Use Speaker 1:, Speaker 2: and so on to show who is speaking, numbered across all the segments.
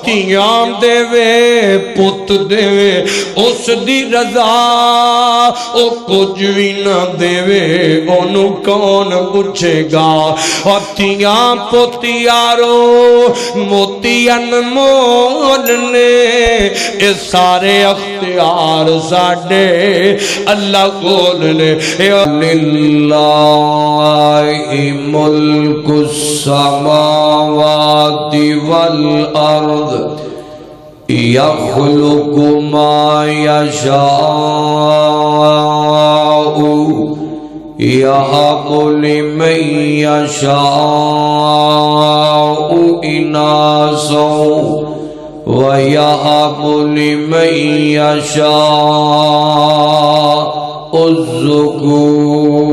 Speaker 1: دھیاں دے پت دے اس دی رضا او کچھ بھی نہ دے انہوں کون پوچھے گا دھیاں پت یارو موتی انمول نے اے سارے اختیار ساڑے اللہ کول نے للہ ملک السماوات والارض یخلق ما یشاء یہب لمن یشاء اناسا وَيَهَبُ لِمَن يَشَاءُ الذُّكُورَ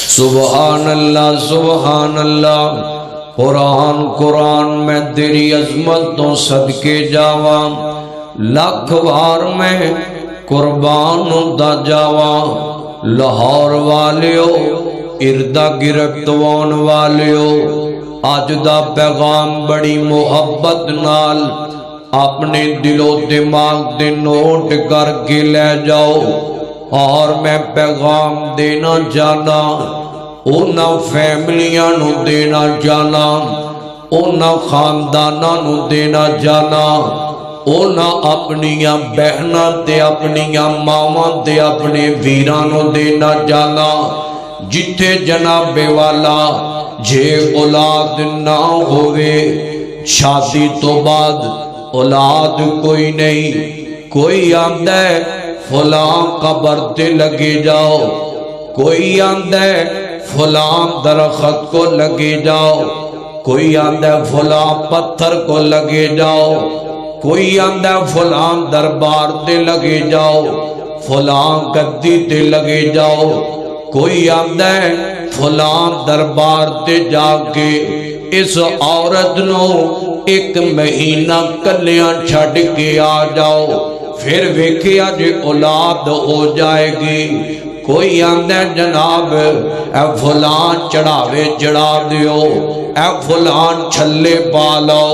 Speaker 1: سبحان اللہ سبحان اللہ قرآن میں تیری عظمت تو صدقے جاواں لاکھ بار میں قربان دا جاواں لاہور والیو اردہ گرفتوان والیو آج دا پیغام بڑی محبت نال اپنے دل و دماغ دے نوٹ کر کے لے جاؤ اور میں پیغام دینا جانا اونا فیملیاں نو دینا جانا اونا خاندانہ نو دینا جانا اونا اپنیاں بہناں تے اپنیاں ماواں تے اپنے ویرانوں دینا جانا جتھے جناب والا جے اولاد نہ ہوئے شادی تو بعد اولاد کوئی نہیں کوئی آندہ ہے فلاں قبر تے لگے جاؤ کوئی آندہ ہے فلاں درخت کو لگے جاؤ کوئی آندہ ہے فلاں پتھر کو لگے جاؤ کوئی آندہ فلان دربار تے لگے جاؤ فلان گدی تے لگے جاؤ کوئی آندہ فلان دربار تے جا کے اس عورت نو ایک مہینہ کلیاں چھڑ کے آ جاؤ پھر ویکھیا جے اولاد ہو جائے گی کوئی آندہ جناب اے فلان چڑھاوے چڑھا دیو اے فلان چھلے پالو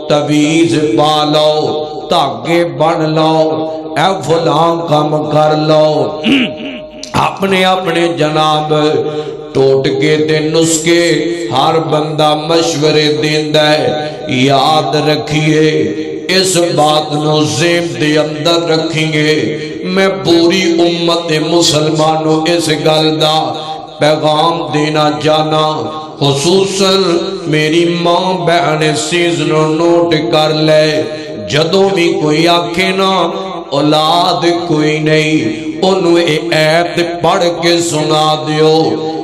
Speaker 1: تویز پالو تاگے بن لو اے فلان کام کر لو اپنے اپنے جناب ٹوٹ کے تے نسکے ہر بندہ مشورے دیندہ ہے یاد رکھیے اس بات نو ذہن دے اندر رکھیں گے میں پوری امت مسلمانوں اس گل دا پیغام دینا جانا خصوصاً میری ماں بہن سیزنو نوٹ کر لے جدوں بھی کوئی آکھے نا اولاد کوئی نہیں انہوں ایت پڑھ کے سنا دیو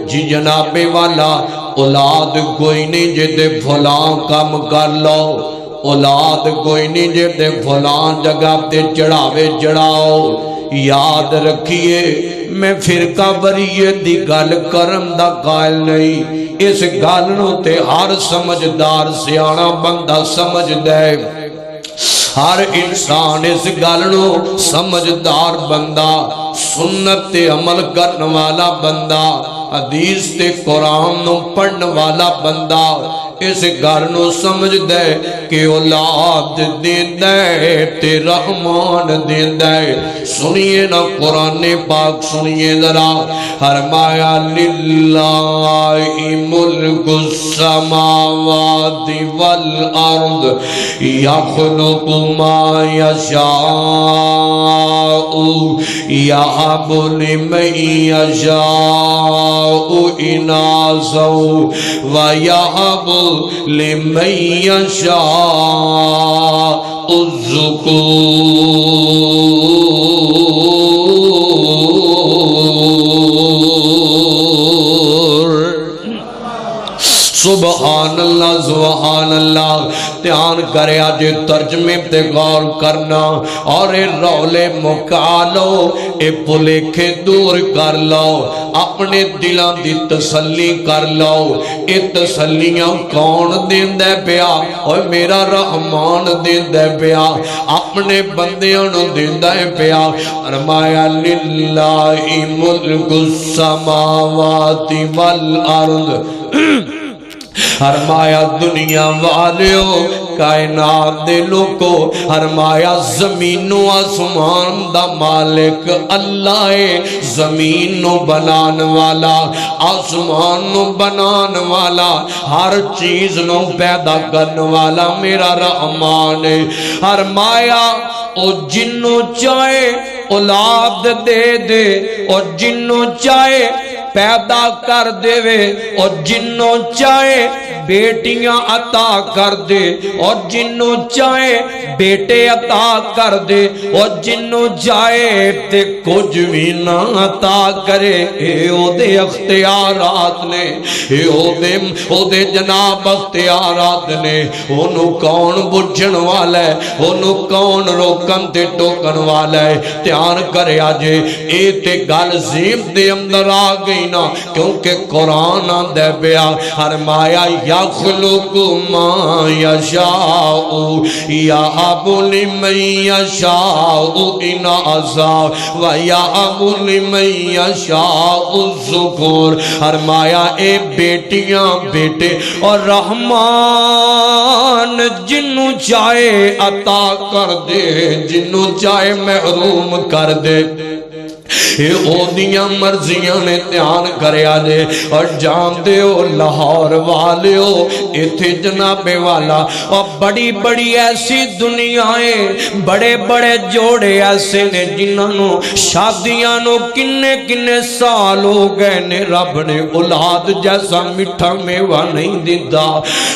Speaker 1: جی جناب والا اولاد کوئی نہیں جدے فلان کام کر لو اولاد کوئی نہیں جدے فلان جگہ تے چڑھاوے چڑھاؤ یاد رکھیے میں فرقہ وریت دی گل کرم دا قائل نہیں اس گل نو تے ہر سمجھدار سیانا بندہ سمجھ دے ہر انسان اس گل نو سمجھدار بندہ سنت تے عمل کرن والا بندہ حدیث تے قرآن نو پڑھن والا بندہ اس گھر نو سمجھ دے کہ اولاد دیندہ ہے تے رحمان دیندہ ہے سنیے نا قرآن پاک سنیے ذرا فرمایا للہ ملک السماوات والارض یخلق ما یشاء یہب لمن یشاء اناسا ویہب لمن یشاء الذکور سبحان اللہ دھیان کریا جے ترجمے تے غور کرنا اور اے رولے مکا لو اے بھلیکھے دور کر لو اپنے دلان دی تسلی کر لو اے تسلیاں کون دیندے پیا اور میرا رحمان دیندے پیا اپنے بندیاں نو دیندے پیا فرمایا للہ ملک السماوات والارض فرمایا دنیا والیو کائنات دے لوگو فرمایا زمین و آسمان دا مالک اللہ ہے زمین نو بنان والا آسمان نو بنان والا ہر چیز نو پیدا کرنے والا میرا رحمان ہے فرمایا او جنو چاہے اولاد دے دے اور جنو چاہے پیدا کر دے وے اور جنوں چاہے بیٹیاں عطا کر دے اور جنوں چاہے بیٹے عطا کر دے اور جنوں چاہے تے کچھ بھی نہ عطا کرے اے او دے اختیارات نے اے او دے جناب اختیارات نے انہوں کون بجھن والا ہے انہوں کون روکن تے ٹوکن والا ہے دھیان کرے آجے اے تے گل زیب دے اندر آگئی نا کیونکہ قرآن دے بیا فرمایا یخلق ما یشاء یہب لمن یشاء اناثا و یہب لمن یشاء الذکور فرمایا اے بیٹیاں بیٹے اور رحمان جنوں چاہے عطا کر دے جنوں چاہے محروم کر دے یہ او دیاں مرضیاں نے دھیان کریا جے اور جان دے ہو لاہور والے ہو ایتھے جناب والا اور بڑی بڑی ایسی دنیایں بڑے بڑے جوڑے ایسے نے جنہوں شادیاں نو کنے کنے سال ہو گئے نے رب نے اولاد جیسا مٹھا میوہ نہیں دیتا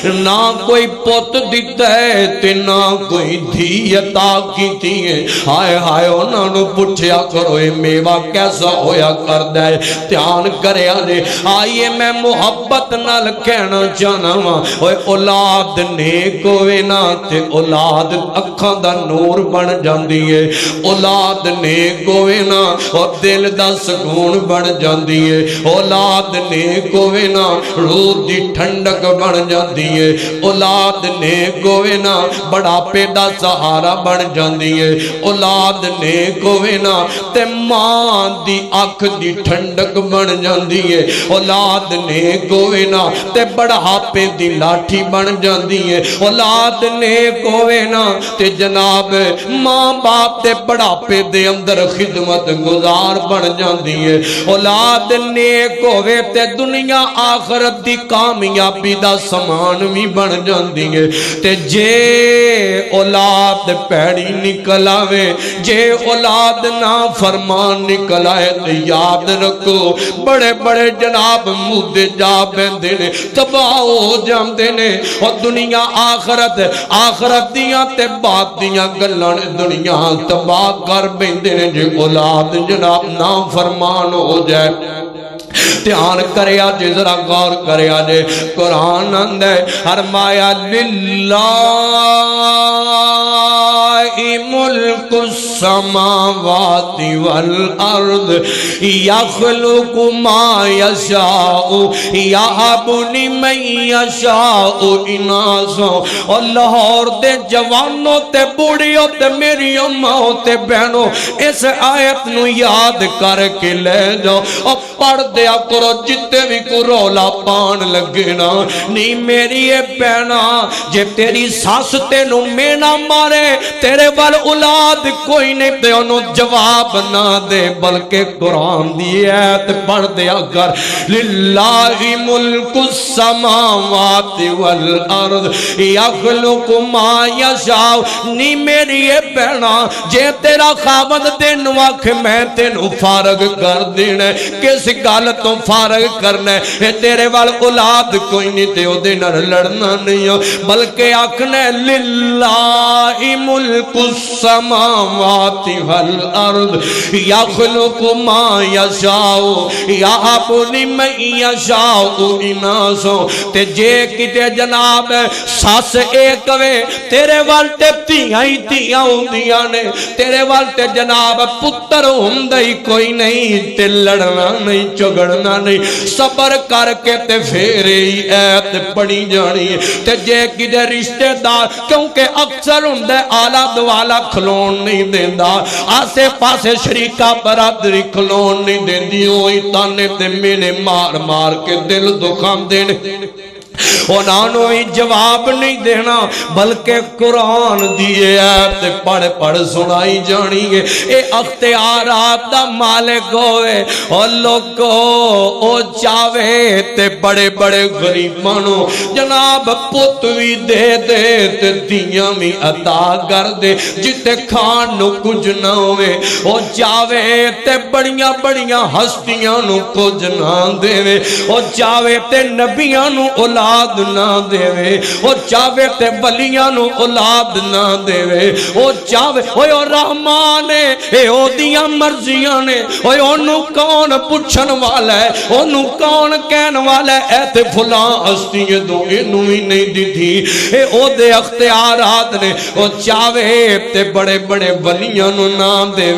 Speaker 1: نہ کوئی پوت دیتا ہے تے نہ کوئی دھی عطا کیتی ہے ہائے ہائے انہوں نے پوچھیا کرو اے میوہ کیسا ہویا کر دے دھیان کرے آجے آئیے میں محبت نال کہنا چاہنا اوے اولاد نیک ہوئے نا تے اولاد اکھاں دا نور بن جاندی ہے اولاد نیک ہوئے نا اور دل دا سکون بن جاندی ہے اولاد نیک ہوئے نا روح دی ٹھنڈک بن جاندی ہے اولاد نیک ہوئے نا بڑھاپے دا سہارا بن جاندی ہے اولاد نیک ہوئے نا تے ماں دی آنکھ دی ٹھنڈک بن جاندی ہے اولاد نیک ہوئے نا تے بڑھاپے دی لاٹھی بن جاندی ہے اولاد نیک ہوئے نا تے جناب ماں باپ تے بڑھاپے دے اندر خدمت گزار بن جاندی ہے اولاد نیک ہوئے تے دنیا آخرت دی کامیابی دا سامان بھی بن جاندی ہے تے جے اولاد پیڑی نکل آوے جے اولاد نا فرمان نکل آئے تو یاد رکھو بڑے بڑے جناب مودے جا بیندے نے تباہ ہو جاندے نے اور دنیا آخرت دیاں تے بات دیاں گلان دنیا تباہ کر بیندے نے جو اولاد جناب نا فرمان ہو جائے دھیان کرے آجے ذرا غور کرے آجے قرآن اندے فرمایا للہ ملک السماوات والارض یخلق ما یشاء یہب لمن یشاء اناثا اور لاہور دے جوانوں تے بوڑھیوں تے میری اماں تے بہنوں اس آیت نو یاد کر کے لے جاؤ اور پڑھ دیا کرو جتے بھی کو رولا پان لگے نا نہیں میری اے بہنا جے تیری ساس تینوں میں نہ مارے تیرے بل اولاد کوئی نہیں دے انہوں جواب نہ دے بلکہ قرآن دی آیت پڑھ دیا کر للہ ملک السماوات والارض یخلق ما یشاء نہیں میری اے بہنا جے تیرا خاوند تینوں آکھ میں تینوں فارغ کر دینا کس گل تو فارغ کرنا ہے تیرے وال اولاد کوئی نہیں تے او دے نال لڑنا نہیں بلکہ آکھنا للہ ملک ملک السماوات والارض یخلق ما یشاء یہب لمن یشاء اناسا تے جے کتے جناب ساس ایک وے تیرے والتے تیاں ہی تیاں ہوندیاں نے تیرے والتے جناب پتر ہوندی کوئی نہیں تے لڑنا نہیں چگڑنا نہیں صبر کر کے تے پھیرے ہی ایت پڑی جانی تے جے کدے رشتہ دار کیونکہ اکثر ہوندے آلہ دوالا کھلون نہیں دیندہ آسے پاسے شریکہ برادری کھلون نہیں دیندی ہوئی تانے تے مینے مار مار کے دل دکھام دینے انہوں ہی جواب نہیں دینا بلکہ قرآن دیئے ایت پڑھ پڑھ سنائی جانی ہے اے اختیارات دا مالک ہوئے اور لوگوں او چاہوے تے بڑے بڑے غریبانوں جناب پتوی دے دے تے دیاں بھی عطا کر دے جتے کھان نو کچھ نہ ہوئے او چاہوے تے بڑیاں بڑیاں ہستیاں نو کچھ نہ دے او چاہوے تے نبیاں نو اولاد نہ دے او چاہوے تے ولیاں نو اولاد نہ دے او چاہوے اوے او رحمان اے او دیاں مرضیاں نے اوے اونوں کون پوچھن والا ہے اونوں کون کہن والا ہے اے تے فلاں ہستی دو اینوں ہی نہیں دتی اے او دے اختیارات نے او چاہوے تے بڑے بڑے ولیاں نو نہ دے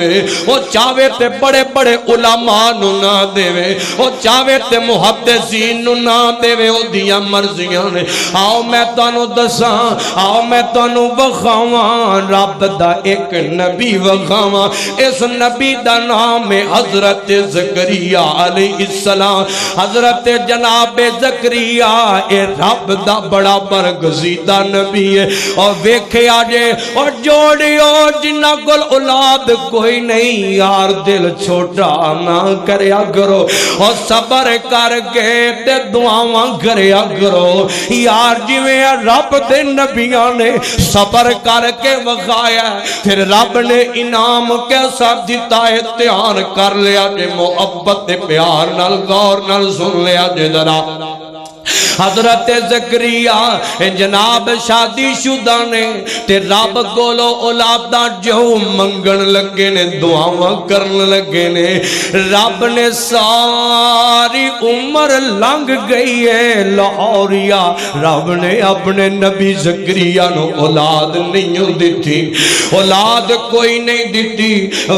Speaker 1: او چاہوے تے بڑے بڑے علماء نو نہ دے او چاہوے تے محدثین نو نہ دے او دیاں مرضیاں نے آؤ میں تانوں دساں آؤ میں تانوں بخاواں رب دا ایک نبی بخاواں اس نبی دا نام ہے حضرت زکریا علیہ السلام حضرت جناب زکریا اے رب دا بڑا برگزیدہ نبی ہے اور ویکھے آجے اور جوڑیو جنہ گل اولاد کوئی نہیں یار دل چھوٹا نہ کریا کرو اور صبر کر کے تے دعاواں کریا کرو یار جویں رب دے نبیاں نے صبر کر کے وخایا پھر رب نے انعام کیسا دیتا ہے دھیان کر لیا جے محبت پیار نال غور نال سن لیا جے ذرا حضرت زکریا جناب شادی شدہ نے تے رب کولو اولاداں جو منگن لگے نے دعاواں کرن لگے نے رب نے ساری عمر لنگ گئی ہے لاہوریا رب نے اپنے نبی زکریا نو اولاد نہیں دیتی اولاد کوئی نہیں دیتی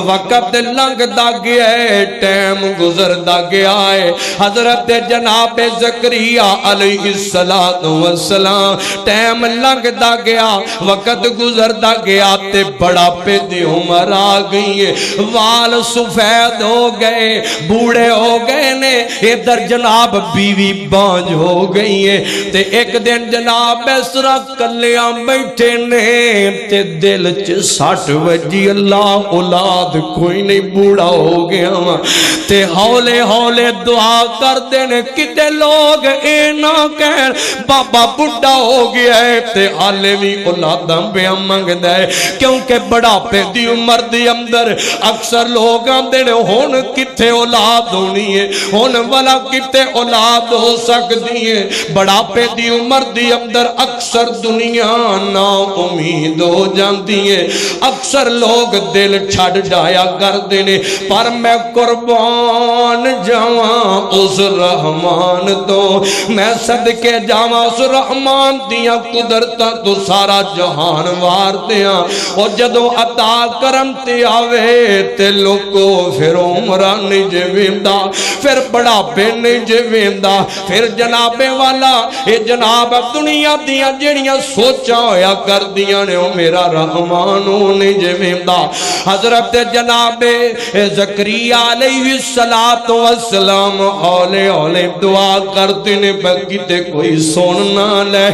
Speaker 1: وقت لنگ دا گیا ہے ٹائم گزر دا گیا ہے حضرت جناب زکریا علیہ السلام ٹائم لنگ دا گیا وقت گزر دا گیا تے بڑا پہ دی عمر آ گئی ہے وال سفید ہو گئے بوڑے ہو گئے نے ادھر جناب بیوی بانج ہو گئی ہے تے ایک دن جناب اسرا کلیاں بیٹھے نے تے دل چ سٹ وجی اللہ اولاد کوئی نہیں بوڑا ہو گیا تے ہولے ہولے دعا کر دینے کتے لوگ اے نہ کہن بابا بڑھا ہو گیا ہے تے حالے بھی اولاداں پہ منگ دے کیونکہ بڑا پہ دی عمر دی اندر اکثر لوگ آندے نے ہون کتے اولاد ہونی ہے ہون والا کتے اولاد ہو سکتی ہے بڑا پہ دی عمر دی اندر اکثر دنیا نا امید ہو جاندی ہے اکثر لوگ دل چھڑ جایا کر دینے پر میں قربان جاواں اس رحمان تو میں صدقے جاواں اس رحمان دیاں قدرتاں تو سارا جہان وار دیاں اور جدو عطا کرم تے آوے تے لوگو پھر عمرہ نہیں جویندہ پھر بڑا پہ نہیں جویندہ پھر جناب والا اے جناب دنیا دیاں جڑیاں سوچا ہویا کر دیاں نے میرا رحمانو نہیں جویندہ حضرت جناب زکریا علیہ السلام اولے اولے دعا کرتے نے بگیتے کوئی سننا لے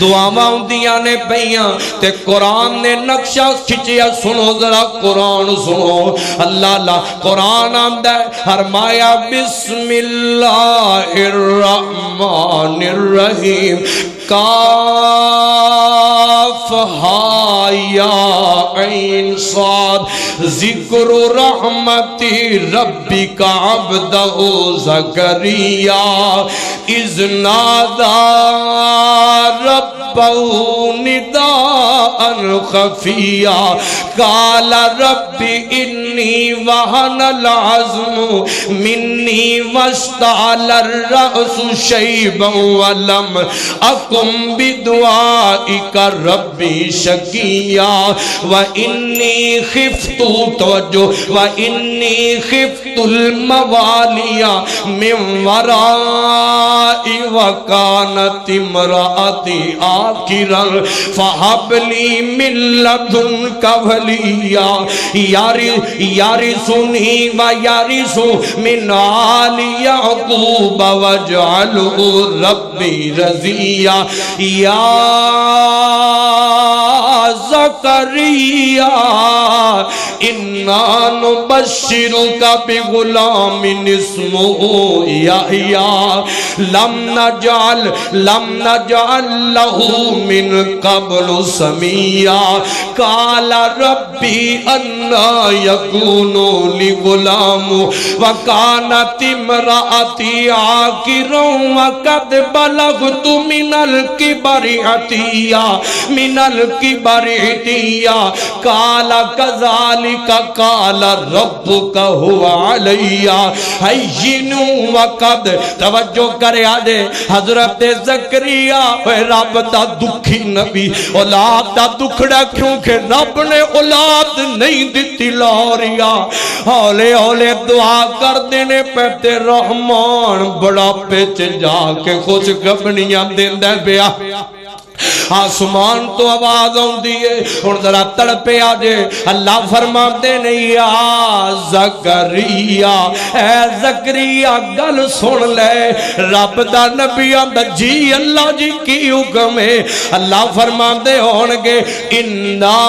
Speaker 1: دعاواں دیاں نے پہیاں تے قرآن نے نقشہ کھچیا سنو ذرا قرآن سنو اللہ اللہ قرآن آندہ فرمایا بسم اللہ الرحمن الرحیم کاف قاف ہا یا عین صاد ذکر رحمت ربک عبدہ زکریا اذ نادى ربه نداء خفيا قال رب إني وهن العظم مني واشتعل الرأس شيبا ولم أكن بدعائك ربي شقيا وإني خفت الموالي من ورائي وكانت امرأتي عاقرا فهب لي من لدنك وليا يرثني ويرث من آل يعقوب واجعله ربي رضيا يا زكريا إنا نبشرك بغلام اسمه يحيى لم نجعل له من قبل سميا قال ربي أنى يكون لي غلام وكانت امرأتي عاقرا وقد بلغت من الكبر عتيا قال كذلك قال ربك هو علي هين وقد توجہ کرے آجے حضرت زکریا رب دا دکھی نبی اولاد دا دکھڑا کیونکہ رب نے اولاد نہیں دیتی لوریا ہولے ہولے دعا کر دینے پہتے رحمان بڑا پیچ جا کے خوش گبنیاں دین دے بیا آسمان تو آواز ہوں دیئے اور ذرا تڑپے آجے اللہ فرماتے نہیں یا زکریا اے زکریا گل سن لے رب دا نبی آندہ جی اللہ جی کی حکم ہے اللہ فرماتے ہونگے اِنَّا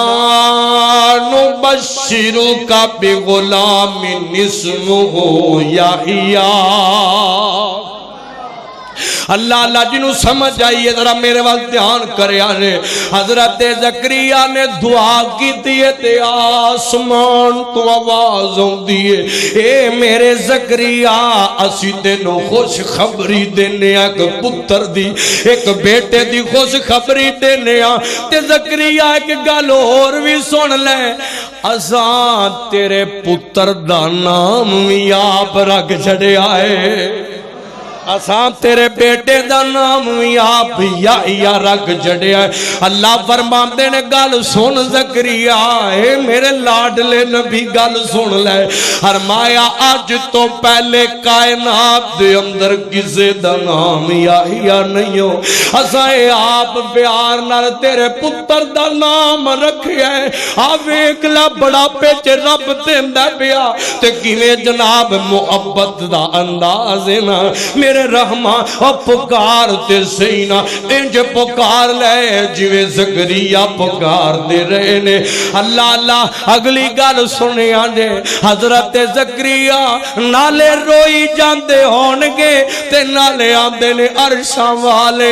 Speaker 1: نُبَشِّرُكَ بِغُلَامٍ اسْمُهُ یحییٰ اللہ جنہوں سمجھ آئیے ذرا میرے وقت دھیان کرے آنے حضرت زکریا نے دعا کی دیئے تے آسمان تو آواز ہوں دیئے اے میرے زکریا اسی تینوں خوش خبری دینے ایک پتر دی ایک بیٹے دی خوش خبری دینے تے زکریا ایک گل اور بھی سن لے اساں تیرے پتر دا نام یاب رکھ چھڑے آئے اسان تیرے بیٹے دا نام آپ یا رکھ جڑیا ہے اللہ فرماندے نے گل سن زکریا اے میرے لاڈلے نبی گل سن لے فرمایا آج تو پہلے کائنات دے اندر کسے دا نام یا نہیں ہو اسائے آپ پیار نال تیرے پتر دا نام رکھیا ہے آپ ایک لا بڑا پیچ رب دیندہ پیا تے کیویں جناب محبت دا انداز ہے نا میرے رحمان اور پکار تے سینا انج پکار لے جویں زکریا پکار دے رہے نے اللہ اگلی گل سنے آنجے حضرت زکریا نالے روئی جاندے ہونگے تے نالے آندے نے عرشاں والے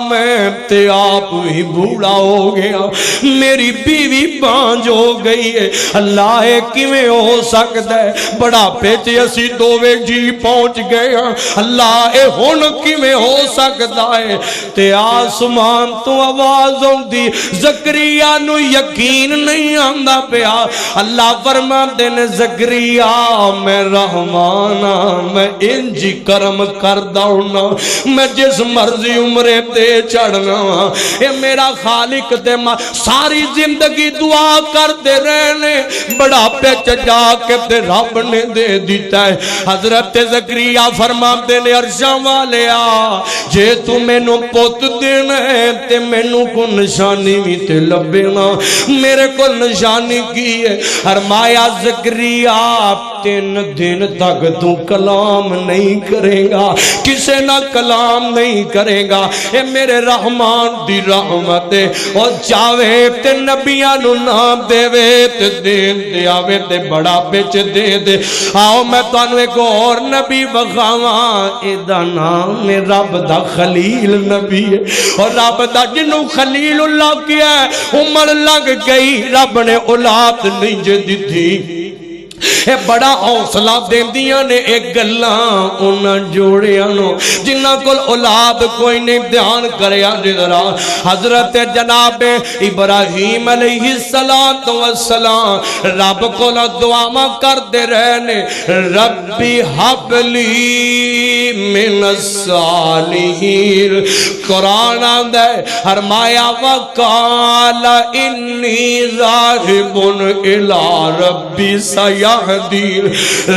Speaker 1: میں تے آپ ہی بوڑا ہو گیا میری بیوی بانج ہو گئی ہے اللہ کیویں ہو سکتا ہے بڑا پیچے اسی دووے جی پہنچ گیا اللہ اے ہون کی میں ہو سکتا ہے تے آسمان تو آواز ہوندی زکریا نو یقین نہیں آندا پیا اللہ فرماندے نے زکریا میں رحمانا میں انجی کرم کردہ ہونا میں جس مرضی عمرے تے چڑھنا اے میرا خالق دے ساری زندگی دعا کر دے رہنے بڑا پیچ جا کے تے رب نے دے دیتا ہے حضرت زکریا فرماندے نے عرشاں والے جے تو میں نو پوت دینا ہے تے میں نو کو نشانی بھی تے لبینا میرے کو نشانی کی ہے فرمایا زکریا 3 دن تک تو کلام نہیں کرے گا کسے نہ کلام نہیں کرے گا اے میرے رحمان دی رحمت ہے اور چاہے تے نبیاں نو نام دے وے تے دین دے آوے تے بڑا پیچ دے دے آؤ میں تو انو ایک اور نبی بخواواں دا نام رب دا خلیل نبی ہے، اور رب دا جنوں خلیل اللہ کیا ہے عمر لگ گئی رب نے اولاد نہیں جے دی اے بڑا حوصلہ دیندیاں نے ایک گلاں انہاں جوڑیاں نو جنہاں کول اولاد کوئی نہیں دھیان کریا ذرا حضرت جناب ابراہیم علیہ السلام رب کو دعا کرتے رہنے ربی حب لی من الصالحین قرآن آندا ہے فرمایا وقال انی ذاہب الی ربی سیہدین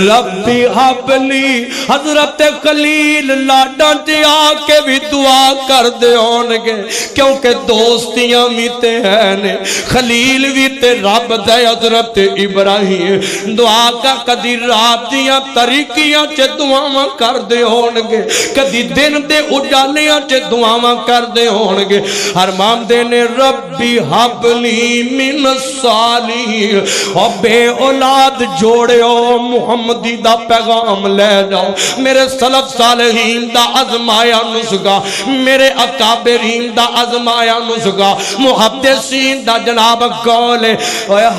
Speaker 1: ربی حب لی حضرت خلیل لاڈاں تے آ کے بھی دعا کر دے ہونگے کیونکہ دوستیاں بھی تے ہیں نے خلیل بھی تے رب دے حضرت ابراہیم دعا کا کدی رات دیاں طریقیاں چے دعاواں کر دے ہونگے کدی دن دے اجالیاں چے دعاواں کر دے ہونگے ارمان دے نے ربی حب لی من الصالحین اور بے اولاد جوڑے ہو محمدی دا پیغام لے جاؤ میرے سلف صالحین دا ازمایا نسگا میرے اکابرین دا ازمایا نسگا محدثین دا جناب قولے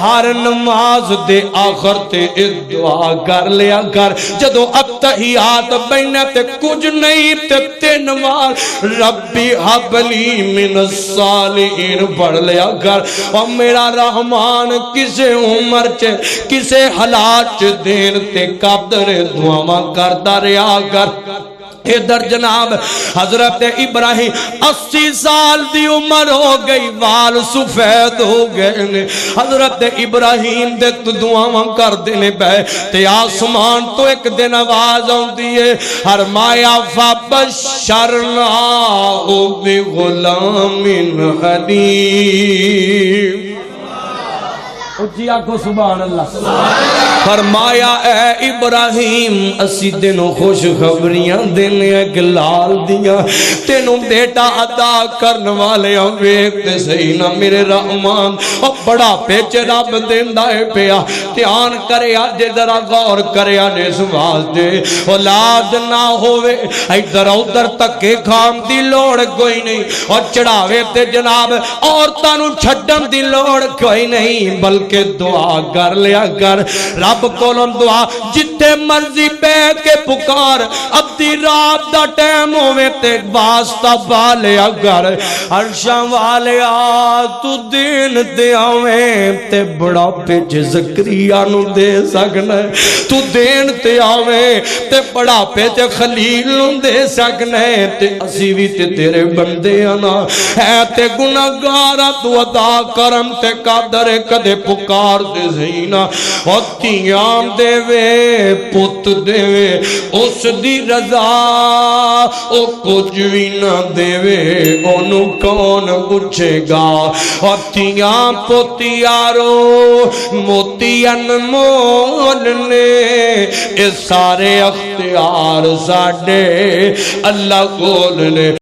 Speaker 1: ہر نماز دے آخر تے دعا کر لیا کر جدو اتحیات بینے تے کچھ نہیں تے تین بار ربی حب لی من الصالحین پڑھ لیا کر اور میرا رحمان کسے عمر چے کسے حالات چے دین تے قدر دعا کرتا رہا کر ادھر جناب حضرت ابراہیم 80 سال دی عمر ہو گئی وال سفید ہو گئے حضرت ابراہیم دے تو دعاواں کر دینے بے تے آسمان تو ایک دن آواز ہوندی ہے فرمایا فبشرناہ بغلام حلیم اچھی آنکھو سبحان اللہ فرمایا اے ابراہیم اسی دنوں خوش خبریاں دینے ایک لال دیا تینوں بیٹا عطا کرنے والے ہم ویکتے صحیح نہ میرے رحمان اور بڑا پیچ رب دیندہ ہے پیا تیان کرے آجے ذرا غور کرے آجے سواز دے اولاد نہ ہوئے ادھر ادھر تک کے کام دی لوڑ کوئی نہیں اور چڑھاوے تے جناب عورتانوں چھڈن دی لوڑ کوئی نہیں بلکہ دعا کر لیا کر رب کولوں دعا جتے مرضی بے کے پکار ابدی رات دا ٹیم ہوئے تے واسطہ بالے اگر عرشاں والے تو دین دے آویں تے بڑا پیچ زکریہ نو دے سکنا تو دین تے آویں تے بڑا پیچ خلیل نو دے سکنا تے اسی بھی تے تیرے بندے آنا ہے تے گناہگارا تو عطا کرم تے قادر کدے پکار دے زینا اور تیام دے وے پت دے وے اس دی رضا او کچھ بھی نہ دے وے انہوں کون پوچھے گا اور تیام پتیارو موتی انمول نے اس سارے اختیار ساڑے اللہ کول نے